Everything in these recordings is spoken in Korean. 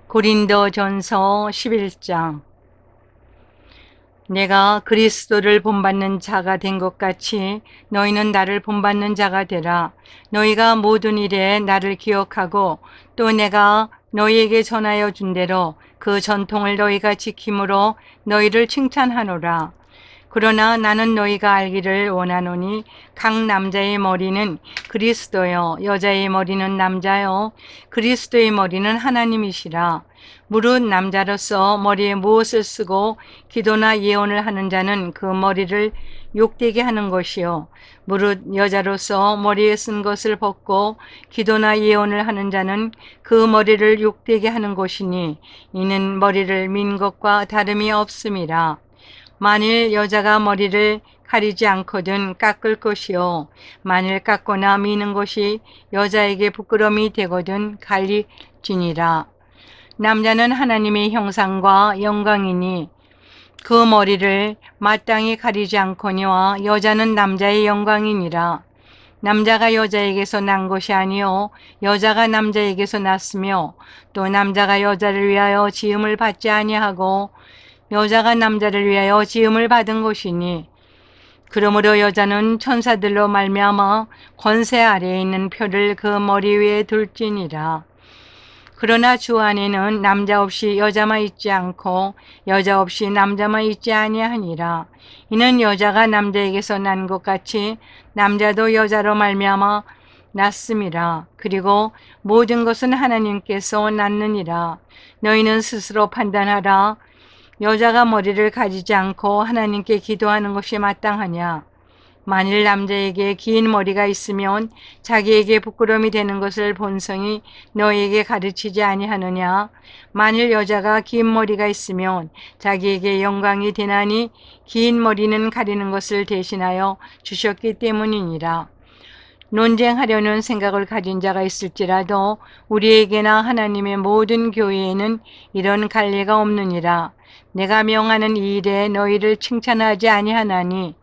고린도전서 11장. 내가 그리스도를 본받는 자가 된 것 같이 너희는 나를 본받는 자가 되라. 너희가 모든 일에 나를 기억하고 또 내가 너희에게 전하여 준 대로 그 전통을 너희가 지킴으로 너희를 칭찬하노라. 그러나 나는 너희가 알기를 원하노니 각 남자의 머리는 그리스도요 여자의 머리는 남자요 그리스도의 머리는 하나님이시라. 무릇 남자로서 머리에 무엇을 쓰고 기도나 예언을 하는 자는 그 머리를 욕되게 하는 것이요 무릇 여자로서 머리에 쓴 것을 벗고 기도나 예언을 하는 자는 그 머리를 욕되게 하는 것이니 이는 머리를 민 것과 다름이 없음이라. 만일 여자가 머리를 가리지 않거든 깎을 것이요 만일 깎거나 미는 것이 여자에게 부끄러움이 되거든 갈리지니라. 남자는 하나님의 형상과 영광이니 그 머리를 마땅히 가리지 않거니와 여자는 남자의 영광이니라. 남자가 여자에게서 난 것이 아니요 여자가 남자에게서 났으며 또 남자가 여자를 위하여 지음을 받지 아니하고 여자가 남자를 위하여 지음을 받은 것이니 그러므로 여자는 천사들로 말미암아 권세 아래에 있는 표를 그 머리 위에 둘지니라. 그러나 주 안에는 남자 없이 여자만 있지 않고 여자 없이 남자만 있지 아니하니라. 이는 여자가 남자에게서 난 것 같이 남자도 여자로 말미암아 났음이라. 그리고 모든 것은 하나님께서 낳느니라. 너희는 스스로 판단하라. 여자가 머리를 가지지 않고 하나님께 기도하는 것이 마땅하냐? 만일 남자에게 긴 머리가 있으면 자기에게 부끄러움이 되는 것을 본성이 너희에게 가르치지 아니하느냐? 만일 여자가 긴 머리가 있으면 자기에게 영광이 되나니 긴 머리는 가리는 것을 대신하여 주셨기 때문이니라. 논쟁하려는 생각을 가진 자가 있을지라도 우리에게나 하나님의 모든 교회에는 이런 관례가 없느니라. 내가 명하는 이 일에 너희를 칭찬하지 아니하나니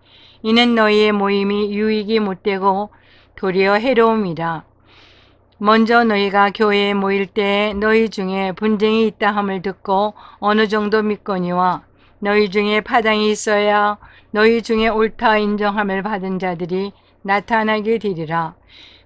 이는 너희의 모임이 유익이 못되고 도리어 해로움이라. 먼저 너희가 교회에 모일 때 너희 중에 분쟁이 있다 함을 듣고 어느 정도 믿거니와 너희 중에 파당이 있어야 너희 중에 옳다 인정함을 받은 자들이 나타나게 되리라.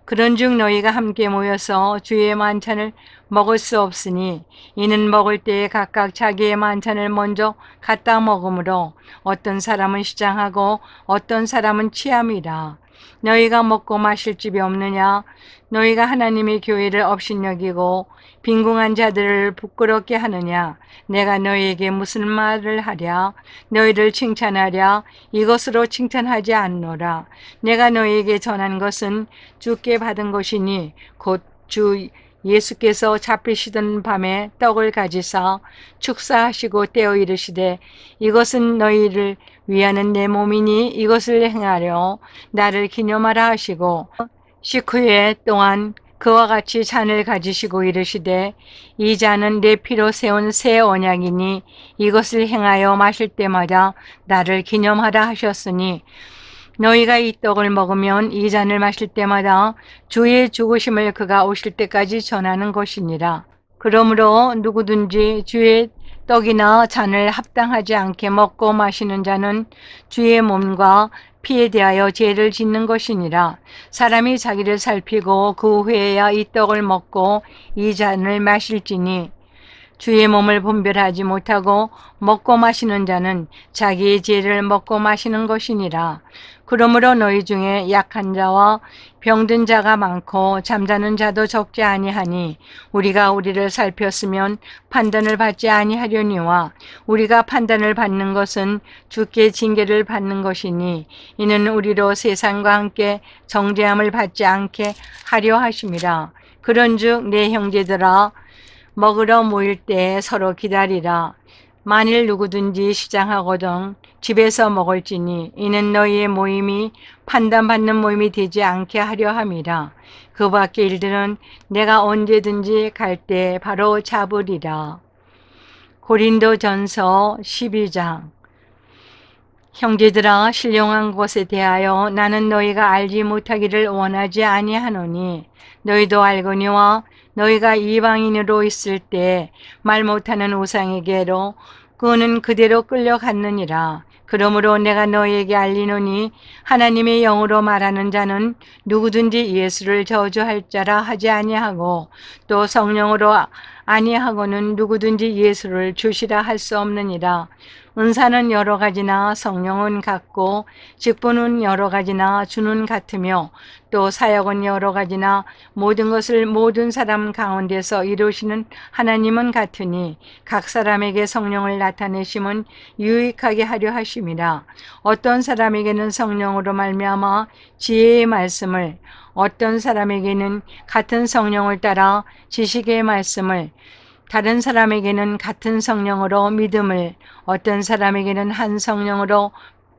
그런즉 너희가 함께 모여서 주의 만찬을 먹을 수 없으니 이는 먹을 때에 각각 자기의 만찬을 먼저 갖다 먹으므로 어떤 사람은 시장하고 어떤 사람은 취함이라. 너희가 먹고 마실 집이 없느냐? 너희가 하나님의 교회를 업신여기고 빈궁한 자들을 부끄럽게 하느냐? 내가 너희에게 무슨 말을 하랴? 너희를 칭찬하랴? 이것으로 칭찬하지 않노라. 내가 너희에게 전한 것은 주께 받은 것이니 곧 주 예수께서 잡히시던 밤에 떡을 가지사 축사하시고 떼어 이르시되 이것은 너희를 위하는 내 몸이니 이것을 행하려 나를 기념하라 하시고 식후에 또한 그와 같이 잔을 가지시고 이르시되 이 잔은 내 피로 세운 새 언약이니 이것을 행하여 마실 때마다 나를 기념하라 하셨으니 너희가 이 떡을 먹으면 이 잔을 마실 때마다 주의 죽으심을 그가 오실 때까지 전하는 것이니라. 그러므로 누구든지 주의 떡이나 잔을 합당하지 않게 먹고 마시는 자는 주의 몸과 피에 대하여 죄를 짓는 것이니라. 사람이 자기를 살피고 그 후에야 이 떡을 먹고 이 잔을 마실지니 주의 몸을 분별하지 못하고 먹고 마시는 자는 자기의 죄를 먹고 마시는 것이니라. 그러므로 너희 중에 약한 자와 병든 자가 많고 잠자는 자도 적지 아니하니 우리가 우리를 살폈으면 판단을 받지 아니하려니와 우리가 판단을 받는 것은 주께 징계를 받는 것이니 이는 우리로 세상과 함께 정죄함을 받지 않게 하려 하심이라. 그런즉 내 형제들아 먹으러 모일 때 서로 기다리라. 만일 누구든지 시장하거든 집에서 먹을지니 이는 너희의 모임이 판단받는 모임이 되지 않게 하려 함이라. 그 밖의 일들은 내가 언제든지 갈 때 바로 잡으리라. 고린도전서 12장. 형제들아, 신령한 것에 대하여 나는 너희가 알지 못하기를 원하지 아니하노니 너희도 알거니와 너희가 이방인으로 있을 때 말 못하는 우상에게로 그는 그대로 끌려갔느니라. 그러므로 내가 너희에게 알리노니 하나님의 영으로 말하는 자는 누구든지 예수를 저주할 자라 하지 아니하고 또 성령으로 아니하고는 누구든지 예수를 주시라 할 수 없느니라. 은사는 여러 가지나 성령은 같고 직분은 여러 가지나 주는 같으며 또 사역은 여러 가지나 모든 것을 모든 사람 가운데서 이루시는 하나님은 같으니 각 사람에게 성령을 나타내심은 유익하게 하려 하심이라. 어떤 사람에게는 성령으로 말미암아 지혜의 말씀을, 어떤 사람에게는 같은 성령을 따라 지식의 말씀을, 다른 사람에게는 같은 성령으로 믿음을, 어떤 사람에게는 한 성령으로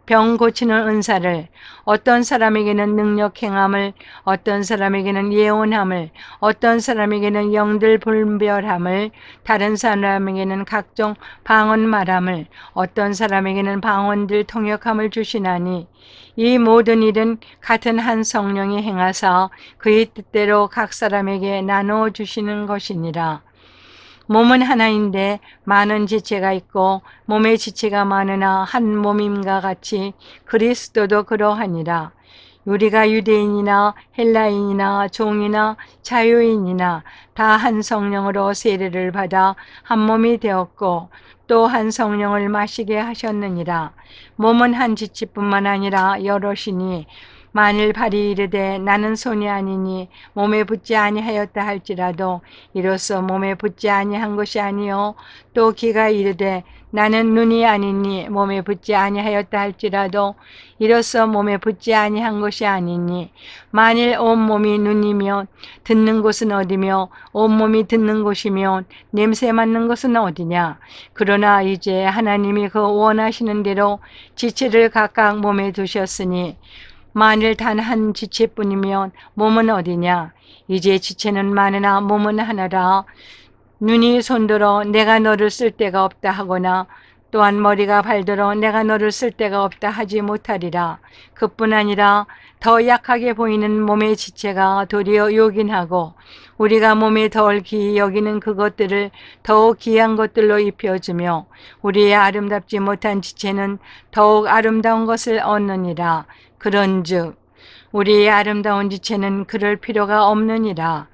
병 고치는 은사를, 어떤 사람에게는 능력 행함을, 어떤 사람에게는 예언함을, 어떤 사람에게는 영들 분별함을, 다른 사람에게는 각종 방언 말함을, 어떤 사람에게는 방언들 통역함을 주시나니 이 모든 일은 같은 한 성령이 행하사 그의 뜻대로 각 사람에게 나누어 주시는 것이니라. 몸은 하나인데 많은 지체가 있고 몸의 지체가 많으나 한 몸임과 같이 그리스도도 그러하니라. 우리가 유대인이나 헬라인이나 종이나 자유인이나 다 한 성령으로 세례를 받아 한 몸이 되었고 또 한 성령을 마시게 하셨느니라. 몸은 한 지체뿐만 아니라 여럿이니 만일 발이 이르되 나는 손이 아니니 몸에 붙지 아니하였다 할지라도 이로써 몸에 붙지 아니한 것이 아니요 또 귀가 이르되 나는 눈이 아니니 몸에 붙지 아니하였다 할지라도 이로써 몸에 붙지 아니한 것이 아니니 만일 온몸이 눈이면 듣는 곳은 어디며 온몸이 듣는 곳이면 냄새 맡는 것은 어디냐. 그러나 이제 하나님이 그 원하시는 대로 지체를 각각 몸에 두셨으니 만일 단 한 지체뿐이면 몸은 어디냐. 이제 지체는 많으나 몸은 하나라. 눈이 손들어 내가 너를 쓸 데가 없다 하거나 또한 머리가 발들어 내가 너를 쓸 데가 없다 하지 못하리라. 그뿐 아니라 더 약하게 보이는 몸의 지체가 도리어 요긴하고 우리가 몸에 덜 귀히 여기는 그것들을 더욱 귀한 것들로 입혀주며 우리의 아름답지 못한 지체는 더욱 아름다운 것을 얻느니라. 그런즉 우리의 아름다운 지체는 그럴 필요가 없느니라.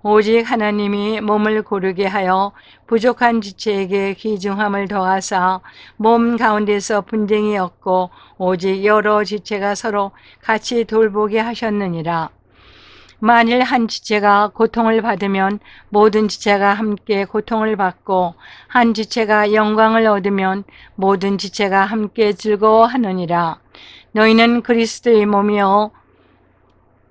오직 하나님이 몸을 고르게 하여 부족한 지체에게 귀중함을 더하사 몸 가운데서 분쟁이 없고 오직 여러 지체가 서로 같이 돌보게 하셨느니라. 만일 한 지체가 고통을 받으면 모든 지체가 함께 고통을 받고 한 지체가 영광을 얻으면 모든 지체가 함께 즐거워하느니라. 너희는 그리스도의 몸이요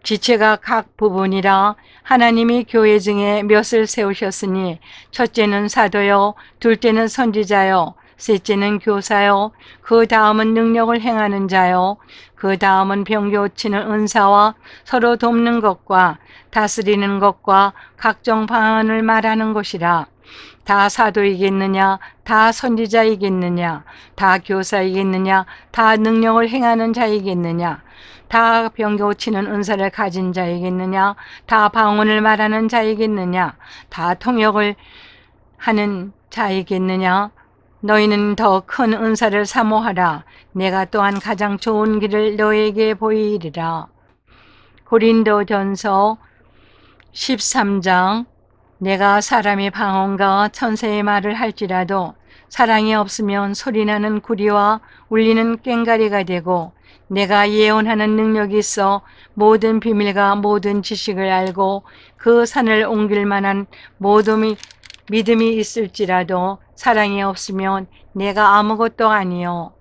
지체가 각 부분이라. 하나님이 교회 중에 몇을 세우셨으니 첫째는 사도요, 둘째는 선지자요, 셋째는 교사요, 그 다음은 능력을 행하는 자요, 그 다음은 병 고치는 은사와 서로 돕는 것과 다스리는 것과 각종 방언을 말하는 것이라. 다 사도이겠느냐, 다 선지자이겠느냐, 다 교사이겠느냐, 다 능력을 행하는 자이겠느냐, 다 병 고치는 은사를 가진 자이겠느냐, 다 방언을 말하는 자이겠느냐, 다 통역을 하는 자이겠느냐. 너희는 더 큰 은사를 사모하라. 내가 또한 가장 좋은 길을 너희에게 보이리라. 고린도전서 13장. 내가 사람의 방언과 천사의 말을 할지라도 사랑이 없으면 소리나는 구리와 울리는 꽹과리가 되고 내가 예언하는 능력이 있어 모든 비밀과 모든 지식을 알고 그 산을 옮길 만한 모든 믿음이 있을지라도 사랑이 없으면 내가 아무것도 아니요.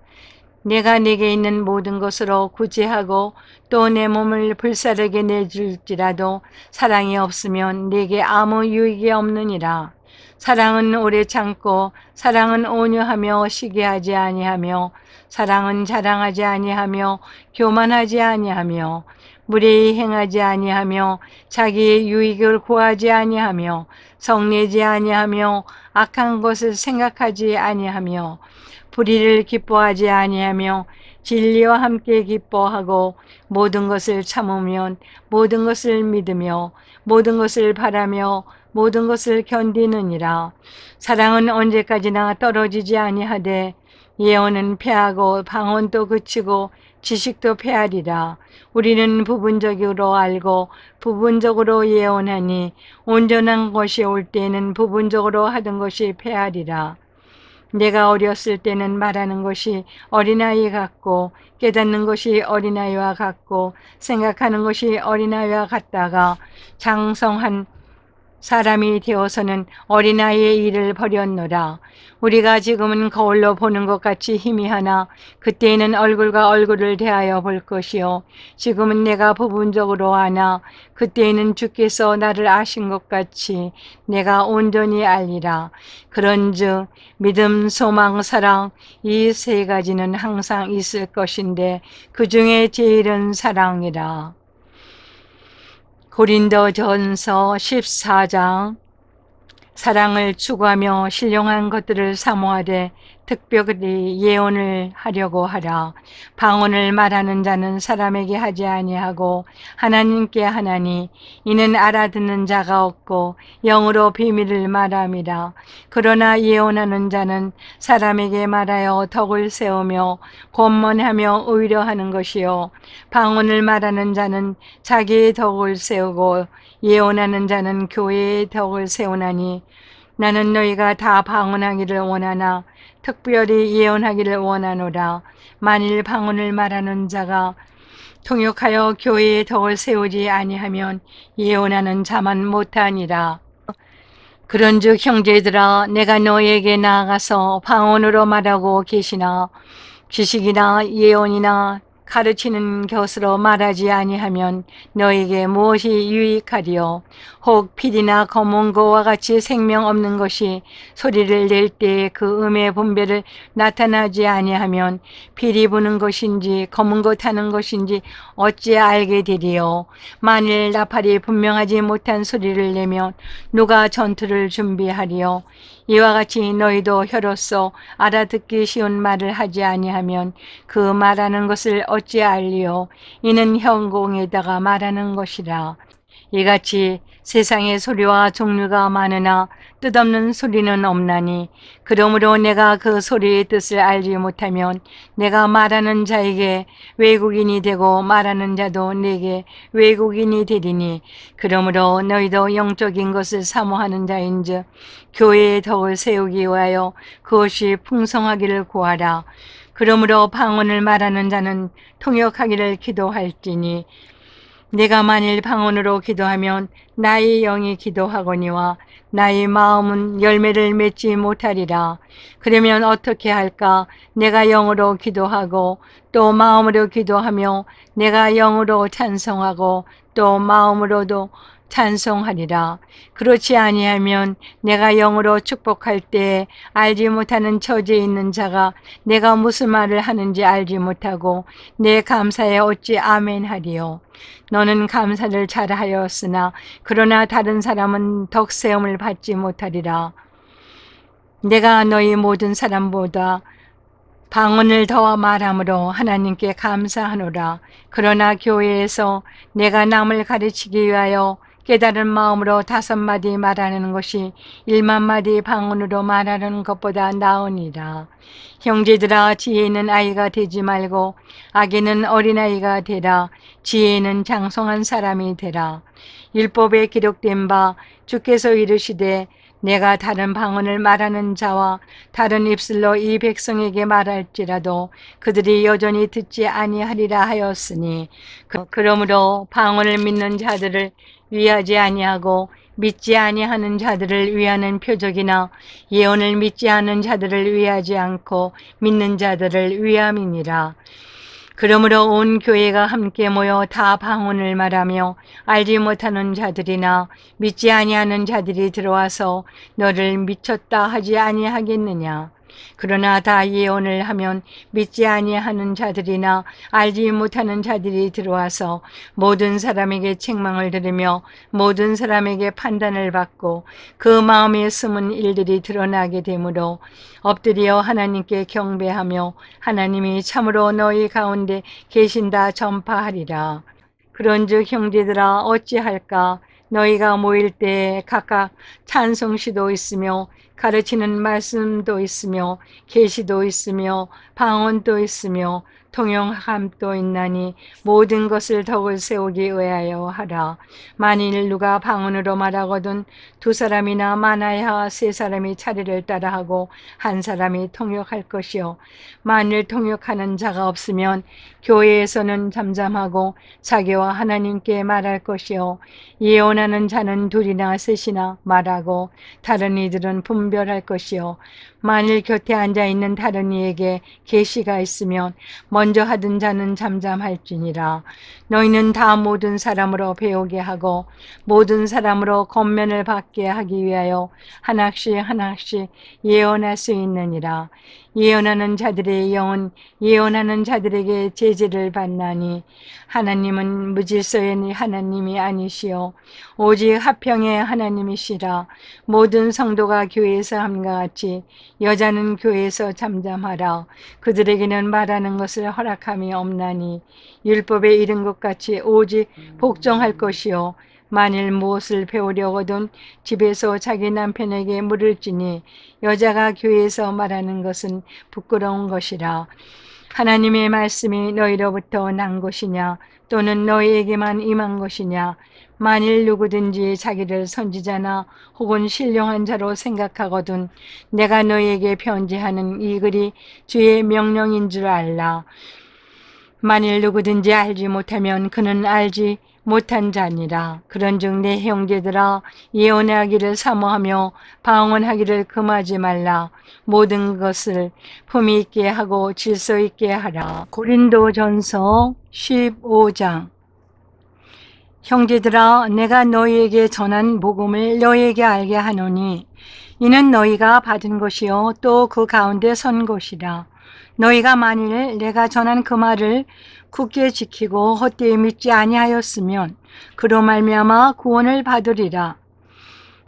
내가 내게 있는 모든 것으로 구제하고 또 내 몸을 불사르게 내줄지라도 사랑이 없으면 내게 아무 유익이 없느니라. 사랑은 오래 참고 사랑은 온유하며 시기하지 아니하며 사랑은 자랑하지 아니하며 교만하지 아니하며 무례히 행하지 아니하며 자기의 유익을 구하지 아니하며 성내지 아니하며 악한 것을 생각하지 아니하며 불의를 기뻐하지 아니하며 진리와 함께 기뻐하고 모든 것을 참으면 모든 것을 믿으며 모든 것을 바라며 모든 것을 견디느니라. 사랑은 언제까지나 떨어지지 아니하되 예언은 패하고 방언도 그치고 지식도 패하리라. 우리는 부분적으로 알고 부분적으로 예언하니 온전한 것이 올 때에는 부분적으로 하던 것이 패하리라. 내가 어렸을 때는 말하는 것이 어린아이 같고 깨닫는 것이 어린아이와 같고 생각하는 것이 어린아이와 같다가 장성한 사람이 되어서는 어린아이의 일을 버렸노라. 우리가 지금은 거울로 보는 것 같이 희미하나 그때에는 얼굴과 얼굴을 대하여 볼 것이요 지금은 내가 부분적으로 아나 그때에는 주께서 나를 아신 것 같이 내가 온전히 알리라. 그런즉 믿음, 소망, 사랑 이 세 가지는 항상 있을 것인데 그 중에 제일은 사랑이라. 고린도전서 14장. 사랑을 추구하며 신령한 것들을 사모하되 특별히 예언을 하려고 하라. 방언을 말하는 자는 사람에게 하지 아니하고 하나님께 하나니 이는 알아듣는 자가 없고 영으로 비밀을 말함이라. 그러나 예언하는 자는 사람에게 말하여 덕을 세우며 권면하며 의료하는 것이요 방언을 말하는 자는 자기의 덕을 세우고 예언하는 자는 교회의 덕을 세우나니 나는 너희가 다 방언하기를 원하나 특별히 예언하기를 원하노라. 만일 방언을 말하는 자가 통역하여 교회의 덕을 세우지 아니하면 예언하는 자만 못하니라. 그런즉 형제들아 내가 너희에게 나아가서 방언으로 말하고 계시나 지식이나 예언이나 가르치는 것으로 말하지 아니하면 너에게 무엇이 유익하리요? 혹 피리나 검은 거와 같이 생명 없는 것이 소리를 낼 때에 그 음의 분별을 나타나지 아니하면 피리 부는 것인지 검은 것 하는 것인지 어찌 알게 되리요? 만일 나팔이 분명하지 못한 소리를 내면 누가 전투를 준비하리요? 이와 같이 너희도 혀로서 알아듣기 쉬운 말을 하지 아니하면 그 말하는 것을 어찌 알리요? 이는 현공에다가 말하는 것이라. 이같이 세상의 소리와 종류가 많으나 뜻없는 소리는 없나니 그러므로 내가 그 소리의 뜻을 알지 못하면 내가 말하는 자에게 외국인이 되고 말하는 자도 내게 외국인이 되리니 그러므로 너희도 영적인 것을 사모하는 자인즉 교회의 덕을 세우기 위하여 그것이 풍성하기를 구하라. 그러므로 방언을 말하는 자는 통역하기를 기도할지니 내가 만일 방언으로 기도하면 나의 영이 기도하거니와 나의 마음은 열매를 맺지 못하리라. 그러면 어떻게 할까? 내가 영으로 기도하고 또 마음으로 기도하며 내가 영으로 찬송하고 또 마음으로도 찬송하리라. 그렇지 아니하면 내가 영으로 축복할 때 알지 못하는 처지에 있는 자가 내가 무슨 말을 하는지 알지 못하고 내 감사에 어찌 아멘 하리요. 너는 감사를 잘하였으나 그러나 다른 사람은 덕세움을 받지 못하리라. 내가 너희 모든 사람보다 방언을 더 말함으로 하나님께 감사하노라. 그러나 교회에서 내가 남을 가르치기 위하여 깨달은 마음으로 5마디 말하는 것이 1만마디 방언으로 말하는 것보다 나으니라. 형제들아 지혜는 아이가 되지 말고 악에는 어린아이가 되라. 지혜는 장성한 사람이 되라. 율법에 기록된 바 주께서 이르시되 내가 다른 방언을 말하는 자와 다른 입술로 이 백성에게 말할지라도 그들이 여전히 듣지 아니하리라 하였으니 그러므로 방언을 믿는 자들을 위하지 아니하고 믿지 아니하는 자들을 위하는 표적이나 예언을 믿지 않는 자들을 위하지 않고 믿는 자들을 위함이니라. 그러므로 온 교회가 함께 모여 다 방언을 말하며 알지 못하는 자들이나 믿지 아니하는 자들이 들어와서 너를 미쳤다 하지 아니하겠느냐. 그러나 다 예언을 하면 믿지 아니하는 자들이나 알지 못하는 자들이 들어와서 모든 사람에게 책망을 들으며 모든 사람에게 판단을 받고 그 마음에 숨은 일들이 드러나게 되므로 엎드려 하나님께 경배하며 하나님이 참으로 너희 가운데 계신다 전파하리라. 그런즉 형제들아 어찌할까? 너희가 모일 때 각각 찬송시도 있으며 가르치는 말씀도 있으며 계시도 있으며 방언도 있으며 통용함도 있나니 모든 것을 덕을 세우기 위하여 하라. 만일 누가 방언으로 말하거든 두 사람이나 많아야 세 사람이 차례를 따라하고 한 사람이 통역할 것이요. 만일 통역하는 자가 없으면 교회에서는 잠잠하고 자기와 하나님께 말할 것이요. 예언하는 자는 둘이나 셋이나 말하고 다른 이들은 분별할 것이요. 만일 곁에 앉아있는 다른 이에게 계시가 있으면 먼저 하던 자는 잠잠할지니라. 너희는 다 모든 사람으로 배우게 하고 모든 사람으로 권면을 받게 하기 위하여 하나씩 하나씩 예언할 수 있느니라. 예언하는 자들의 영은 예언하는 자들에게 제지를 받나니 하나님은 무질서의 하나님이 아니시오 오직 화평의 하나님이시라. 모든 성도가 교회에서 함과 같이 여자는 교회에서 잠잠하라. 그들에게는 말하는 것을 허락함이 없나니 율법에 이른 것 같이 오직 복종할 것이요. 만일 무엇을 배우려거든 집에서 자기 남편에게 물을지니 여자가 교회에서 말하는 것은 부끄러운 것이라. 하나님의 말씀이 너희로부터 난 것이냐 또는 너희에게만 임한 것이냐. 만일 누구든지 자기를 선지자나 혹은 신령한 자로 생각하거든 내가 너희에게 편지하는 이 글이 주의 명령인 줄 알라. 만일 누구든지 알지 못하면 그는 알지 못한 자니라. 그런즉 내 형제들아 예언하기를 사모하며 방언하기를 금하지 말라. 모든 것을 품위 있게 하고 질서 있게 하라. 고린도전서 15장. 형제들아 내가 너희에게 전한 복음을 너희에게 알게 하노니 이는 너희가 받은 것이요 또 그 가운데 선 것이라. 너희가 만일 내가 전한 그 말을 굳게 지키고 헛되이 믿지 아니하였으면 그로 말미암아 구원을 받으리라.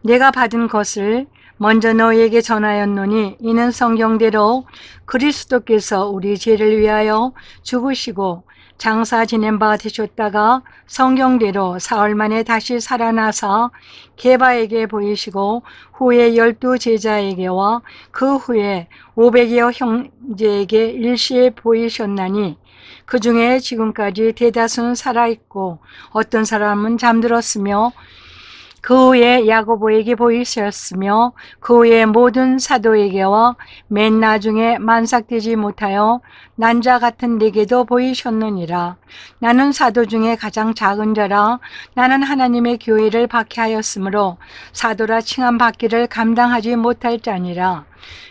내가 받은 것을 먼저 너희에게 전하였노니 이는 성경대로 그리스도께서 우리 죄를 위하여 죽으시고 장사 지낸 바 되셨다가 성경대로 사흘 만에 다시 살아나사 게바에게 보이시고 후에 12 제자에게와 그 후에 500여 형제에게 일시에 보이셨나니 그 중에 지금까지 대다수는 살아있고 어떤 사람은 잠들었으며 그 후에 야고보에게 보이셨으며 그 후에 모든 사도에게와 맨 나중에 만삭되지 못하여 난 자 같은 내게도 보이셨느니라. 나는 사도 중에 가장 작은 자라. 나는 하나님의 교회를 박해하였으므로 사도라 칭함 받기를 감당하지 못할 자니라.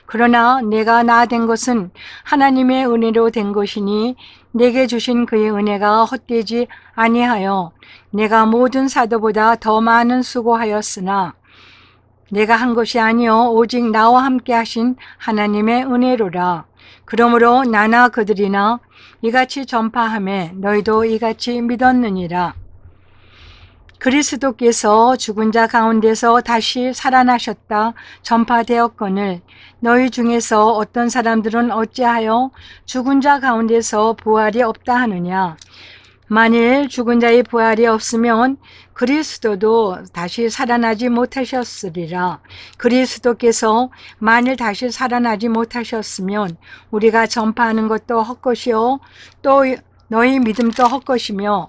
그러나 내가 나 된 것은 하나님의 은혜로 된 것이니 내게 주신 그의 은혜가 헛되지 아니하여 내가 모든 사도보다 더 많은 수고하였으나 내가 한 것이 아니요 오직 나와 함께 하신 하나님의 은혜로라. 그러므로 나나 그들이나 이같이 전파하매 너희도 이같이 믿었느니라. 그리스도께서 죽은 자 가운데서 다시 살아나셨다 전파되었거늘 너희 중에서 어떤 사람들은 어찌하여 죽은 자 가운데서 부활이 없다 하느냐. 만일 죽은 자의 부활이 없으면 그리스도도 다시 살아나지 못하셨으리라. 그리스도께서 만일 다시 살아나지 못하셨으면 우리가 전파하는 것도 헛것이요 또 너희 믿음도 헛것이며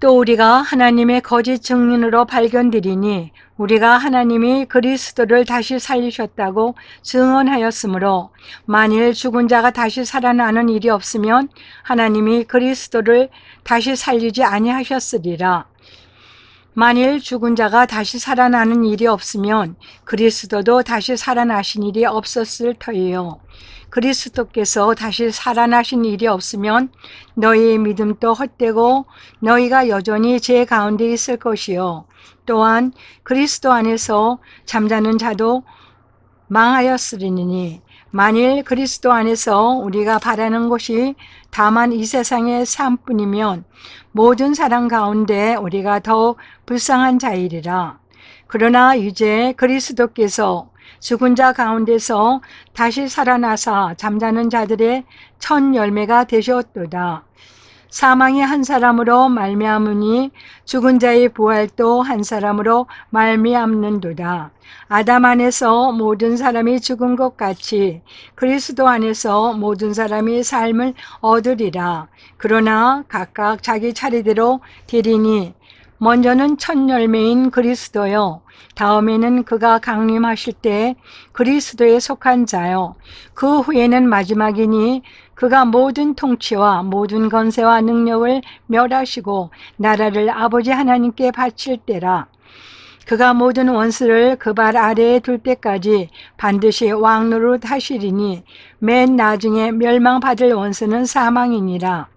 또 우리가 하나님의 거짓 증인으로 발견되리니 우리가 하나님이 그리스도를 다시 살리셨다고 증언하였으므로 만일 죽은 자가 다시 살아나는 일이 없으면 하나님이 그리스도를 다시 살리지 아니하셨으리라. 만일 죽은 자가 다시 살아나는 일이 없으면 그리스도도 다시 살아나신 일이 없었을 터이요. 그리스도께서 다시 살아나신 일이 없으면 너희의 믿음도 헛되고 너희가 여전히 죄 가운데 있을 것이요. 또한 그리스도 안에서 잠자는 자도 망하였으리니 만일 그리스도 안에서 우리가 바라는 것이 다만 이 세상의 삶뿐이면 모든 사람 가운데 우리가 더욱 불쌍한 자이리라. 그러나 이제 그리스도께서 죽은 자 가운데서 다시 살아나사 잠자는 자들의 첫 열매가 되셨도다. 사망이 한 사람으로 말미암으니 죽은 자의 부활도 한 사람으로 말미암는도다. 아담 안에서 모든 사람이 죽은 것 같이 그리스도 안에서 모든 사람이 삶을 얻으리라. 그러나 각각 자기 차례대로 되리니 먼저는 첫 열매인 그리스도요, 다음에는 그가 강림하실 때 그리스도에 속한 자요, 그 후에는 마지막이니 그가 모든 통치와 모든 권세와 능력을 멸하시고 나라를 아버지 하나님께 바칠 때라. 그가 모든 원수를 그 발 아래에 둘 때까지 반드시 왕노릇 하시리니 맨 나중에 멸망받을 원수는 사망이니라.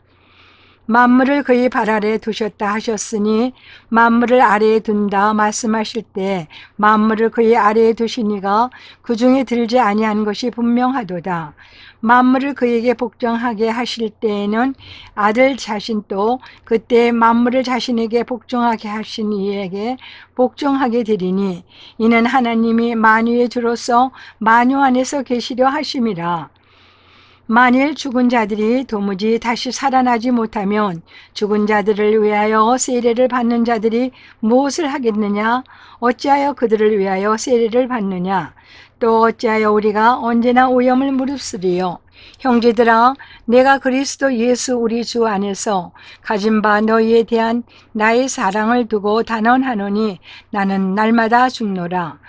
만물을 그의 발 아래에 두셨다 하셨으니 만물을 아래에 둔다 말씀하실 때 만물을 그의 아래에 두시니가 그 중에 들지 아니한 것이 분명하도다. 만물을 그에게 복종하게 하실 때에는 아들 자신도 그때 만물을 자신에게 복종하게 하신 이에게 복종하게 되리니 이는 하나님이 만유의 주로서 만유 안에서 계시려 하심이라. 만일 죽은 자들이 도무지 다시 살아나지 못하면 죽은 자들을 위하여 세례를 받는 자들이 무엇을 하겠느냐? 어찌하여 그들을 위하여 세례를 받느냐? 또 어찌하여 우리가 언제나 오염을 무릅쓰리요? 형제들아, 내가 그리스도 예수 우리 주 안에서 가진 바 너희에 대한 나의 사랑을 두고 단언하노니 나는 날마다 죽노라.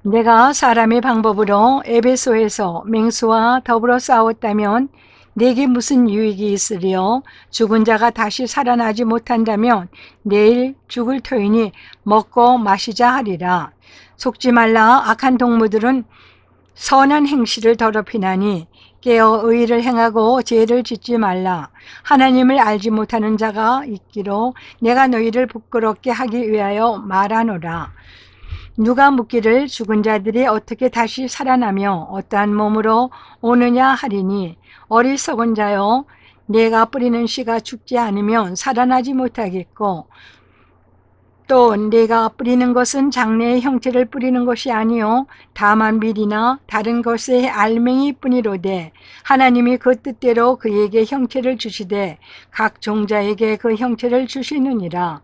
내가 사람의 방법으로 에베소에서 맹수와 더불어 싸웠다면 내게 무슨 유익이 있으리요? 죽은 자가 다시 살아나지 못한다면 내일 죽을 터이니 먹고 마시자 하리라. 속지 말라. 악한 동무들은 선한 행실을 더럽히나니 깨어 의를 행하고 죄를 짓지 말라. 하나님을 알지 못하는 자가 있기로 내가 너희를 부끄럽게 하기 위하여 말하노라. 누가 묻기를 죽은 자들이 어떻게 다시 살아나며 어떠한 몸으로 오느냐 하리니 어리석은 자여, 내가 뿌리는 씨가 죽지 않으면 살아나지 못하겠고 또 내가 뿌리는 것은 장래의 형체를 뿌리는 것이 아니요 다만 밀이나 다른 것의 알맹이 뿐이로되 하나님이 그 뜻대로 그에게 형체를 주시되 각 종자에게 그 형체를 주시느니라.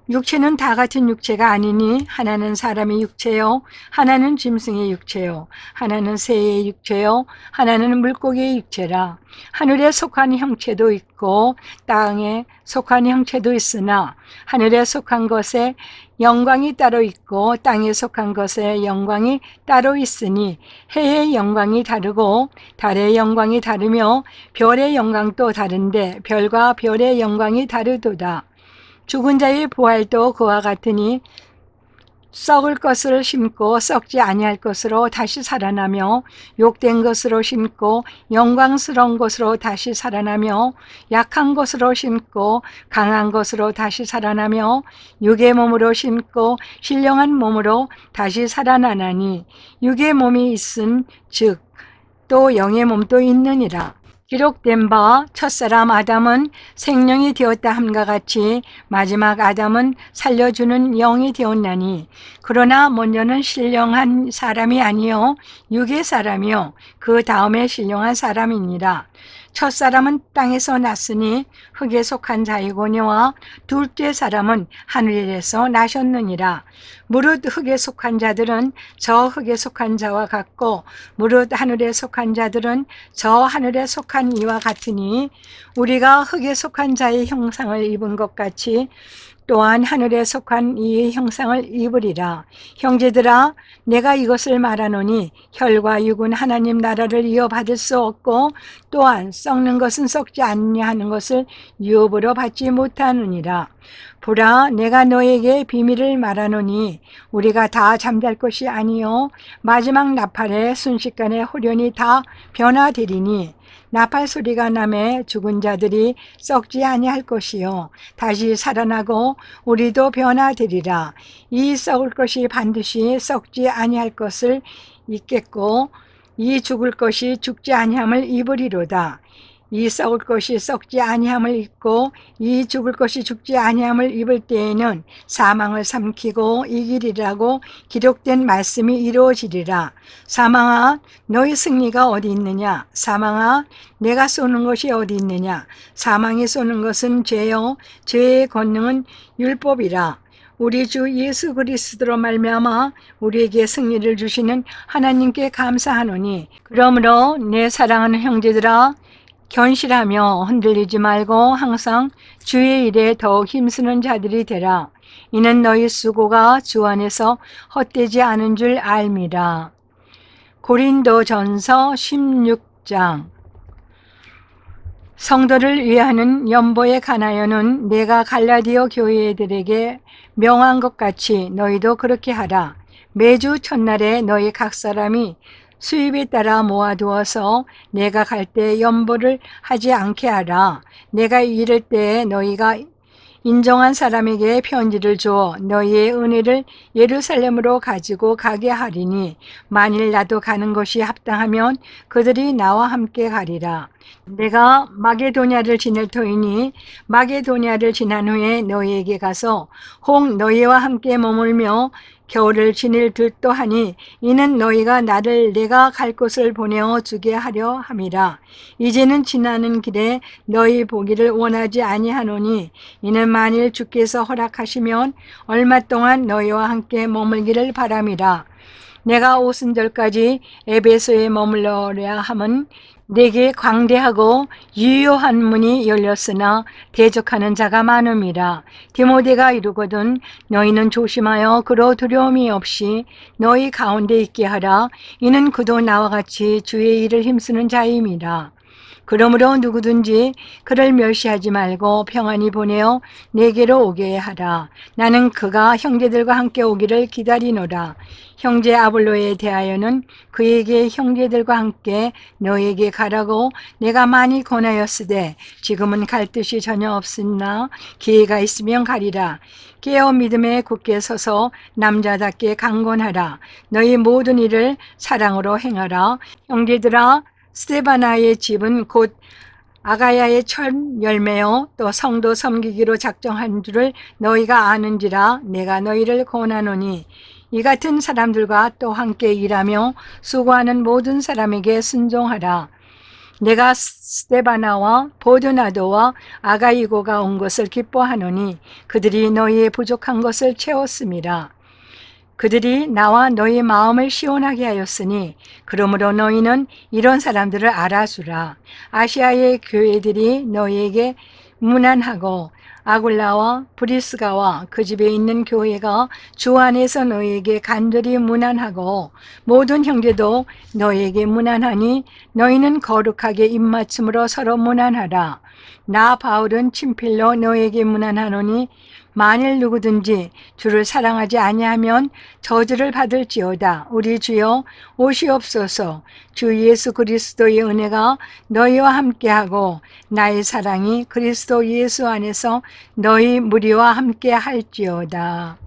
육체는 다 같은 육체가 아니니 하나는 사람의 육체요, 하나는 짐승의 육체요, 하나는 새의 육체요, 하나는 물고기의 육체라. 하늘에 속한 형체도 있고 땅에 속한 형체도 있으나 하늘에 속한 것에 영광이 따로 있고 땅에 속한 것에 영광이 따로 있으니 해의 영광이 다르고 달의 영광이 다르며 별의 영광도 다른데 별과 별의 영광이 다르도다. 죽은 자의 부활도 그와 같으니 썩을 것을 심고 썩지 아니할 것으로 다시 살아나며 욕된 것으로 심고 영광스러운 것으로 다시 살아나며 약한 것으로 심고 강한 것으로 다시 살아나며 육의 몸으로 심고 신령한 몸으로 다시 살아나나니 육의 몸이 있은 즉 또 영의 몸도 있느니라. 기록된 바 첫사람 아담은 생명이 되었다 함과 같이 마지막 아담은 살려주는 영이 되었나니 그러나 먼저는 신령한 사람이 아니요 육의 사람이요 그 다음에 신령한 사람이니라. 첫사람은 땅에서 났으니 흙에 속한 자이거니와 둘째 사람은 하늘에서 나셨느니라. 무릇 흙에 속한 자들은 저 흙에 속한 자와 같고 무릇 하늘에 속한 자들은 저 하늘에 속한 이와 같으니 우리가 흙에 속한 자의 형상을 입은 것 같이 또한 하늘에 속한 이의 형상을 입으리라. 형제들아, 내가 이것을 말하노니 혈과 육은 하나님 나라를 이어받을 수 없고 또한 썩는 것은 썩지 아니하는 것을 유업으로 받지 못하느니라. 보라, 내가 너에게 비밀을 말하노니 우리가 다 잠잘 것이 아니요 마지막 나팔에 순식간에 호련히 다 변화되리니 나팔 소리가 나매 죽은 자들이 썩지 아니할 것이요 다시 살아나고 우리도 변화되리라. 이 썩을 것이 반드시 썩지 아니할 것을 있겠고 이 죽을 것이 죽지 아니함을 입으리로다. 이 썩을 것이 썩지 아니함을 입고 이 죽을 것이 죽지 아니함을 입을 때에는 사망을 삼키고 이기리라고 기록된 말씀이 이루어지리라. 사망아 너희 승리가 어디 있느냐? 사망아 내가 쏘는 것이 어디 있느냐? 사망이 쏘는 것은 죄요 죄의 권능은 율법이라. 우리 주 예수 그리스도로 말미암아 우리에게 승리를 주시는 하나님께 감사하노니, 그러므로 내 사랑하는 형제들아 견실하며 흔들리지 말고 항상 주의 일에 더욱 힘쓰는 자들이 되라. 이는 너희 수고가 주 안에서 헛되지 않은 줄 알미라. 고린도전서 16장. 성도를 위하는 연보에 관하여는 내가 갈라디아 교회들에게 명한 것 같이 너희도 그렇게 하라. 매주 첫날에 너희 각 사람이 수입에 따라 모아두어서 내가 갈 때 연보를 하지 않게 하라. 내가 이를 때에 너희가 인정한 사람에게 편지를 주어 너희의 은혜를 예루살렘으로 가지고 가게 하리니, 만일 나도 가는 것이 합당하면 그들이 나와 함께 가리라. 내가 마게도냐를 지낼 터이니 마게도냐를 지난 후에 너희에게 가서 혹 너희와 함께 머물며 겨울을 지낼 듯도 하니, 이는 너희가 나를 내가 갈 곳을 보내어 주게 하려 함이라. 이제는 지나는 길에 너희 보기를 원하지 아니하노니, 이는 만일 주께서 허락하시면 얼마 동안 너희와 함께 머물기를 바람이라. 내가 오순절까지 에베소에 머물러야 함은 내게 광대하고 유효한 문이 열렸으나 대적하는 자가 많음이라. 디모데가 이르거든 너희는 조심하여 그로 두려움이 없이 너희 가운데 있게 하라. 이는 그도 나와 같이 주의 일을 힘쓰는 자임이라. 그러므로 누구든지 그를 멸시하지 말고 평안히 보내어 내게로 오게 하라. 나는 그가 형제들과 함께 오기를 기다리노라. 형제 아볼로에 대하여는 그에게 형제들과 함께 너에게 가라고 내가 많이 권하였으되 지금은 갈 뜻이 전혀 없으나 기회가 있으면 가리라. 깨어 믿음에 굳게 서서 남자답게 강건하라. 너희 모든 일을 사랑으로 행하라. 형제들아, 스데바나의 집은 곧 아가야의 첫 열매요 또 성도 섬기기로 작정한 줄을 너희가 아는지라. 내가 너희를 권하노니 이 같은 사람들과 또 함께 일하며 수고하는 모든 사람에게 순종하라. 내가 스데바나와 보드나도와 아가이고가 온 것을 기뻐하노니 그들이 너희의 부족한 것을 채웠음이라. 그들이 나와 너희 마음을 시원하게 하였으니 그러므로 너희는 이런 사람들을 알아주라. 아시아의 교회들이 너희에게 문안하고 아굴라와 브리스가와 그 집에 있는 교회가 주 안에서 너희에게 간절히 문안하고 모든 형제도 너희에게 문안하니 너희는 거룩하게 입맞춤으로 서로 문안하라. 나 바울은 친필로 너희에게 문안하노니 만일 누구든지 주를 사랑하지 아니하면 저주를 받을지어다. 우리 주여 오시옵소서. 주 예수 그리스도의 은혜가 너희와 함께하고 나의 사랑이 그리스도 예수 안에서 너희 무리와 함께 할지어다.